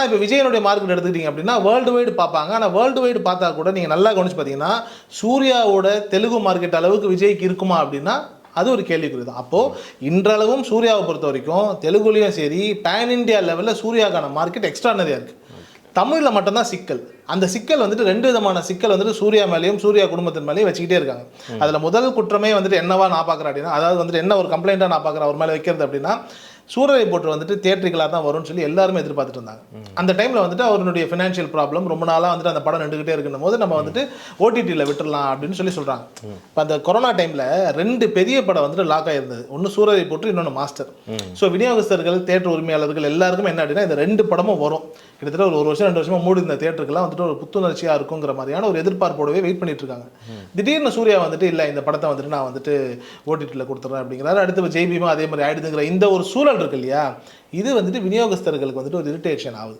ஆனால் இப்போ விஜயனுடைய மார்க்கெட் எடுத்துக்கிட்டீங்க அப்படின்னா வேர்ல்டு வைடு பார்ப்பாங்க. ஆனால் வேர்ல்டு வைடு பார்த்தா கூட நீங்கள் நல்லா கவனிச்சு பார்த்தீங்கன்னா சூர்யாவோட தெலுங்கு மார்க்கெட் அளவுக்கு விஜய்க்கு இருக்குமா அப்படின்னா அது ஒரு கேள்விக்குறி தான். அப்போது இன்றளவும் சூர்யாவை பொறுத்த வரைக்கும் தெலுங்குலேயும் சரி பேன் இண்டியா லெவலில் சூர்யாக்கான மார்க்கெட் எக்ஸ்ட்ரானரியாக இருக்குது. தமிழில் மட்டும்தான் சிக்கல். அந்த சிக்கல் வந்துட்டு 2 விதமான சிக்கல் வந்துட்டு சூர்யா மேலேயும் சூர்யா குடும்பத்தின் மேலேயும் வச்சுக்கிட்டே இருக்காங்க. அதில் முதல் குற்றமே வந்துட்டு என்னவா நான் பார்க்குறேன் அப்படின்னா, அதாவது வந்துட்டு என்ன ஒரு கம்ப்ளைண்ட்டாக நான் பார்க்குறேன் அவர் மேலே வைக்கிறது அப்படின்னா, சூரரை போட்டு வந்துட்டு தியேட்டரிக்கலாக தான் வரும்னு சொல்லி எல்லாருமே எதிர்பார்த்துட்டு இருந்தாங்க. அந்த டைமில் வந்துட்டு அவருடைய ஃபினான்ஷியல் ப்ராப்ளம் ரொம்ப நாளாக வந்துட்டு அந்த படம் நின்றுக்கிட்டே இருக்குன்னும் போது நம்ம வந்துட்டு ஓடிடியில் விட்டுடலாம் அப்படின்னு சொல்லி சொல்கிறாங்க. இப்போ அந்த கொரோனா டைமில் 2 பெரிய படம் வந்துட்டு லாக் ஆகிருந்தது. ஒன்று சூரரை போட்டு, இன்னொன்று மாஸ்டர். ஸோ விநியோகஸ்தர்கள் தேட்டர் உரிமையாளர்கள் எல்லாருக்கும் என்ன அப்படின்னா இந்த 2 படமும் வரும். கிட்டத்தட்ட ஒரு வருஷம் 2 வருஷமாக மூடி இந்த தேட்டருக்குலாம் வந்துட்டு ஒரு புத்துணர்ச்சியாக இருக்குங்கிற மாதிரியான ஒரு எதிர்பார்ப்போடவே வெயிட் பண்ணிட்டு இருக்காங்க. திடீர்னு சூர்யா வந்துட்டு இல்லை இந்த படத்தை வந்துட்டு நான் வந்துட்டு ஓடிடியில் கொடுத்துட்றேன் அப்படிங்கிறாரு. அடுத்து ஜெய்பீமா அதே மாதிரி ஆயிடுதுங்கிற இந்த ஒரு சூழல் இருக்கு இல்லையா, இது வந்துட்டு விநியோகஸ்தர்களுக்கு வந்துட்டு ஒரு இரிட்டேஷன் ஆகுது.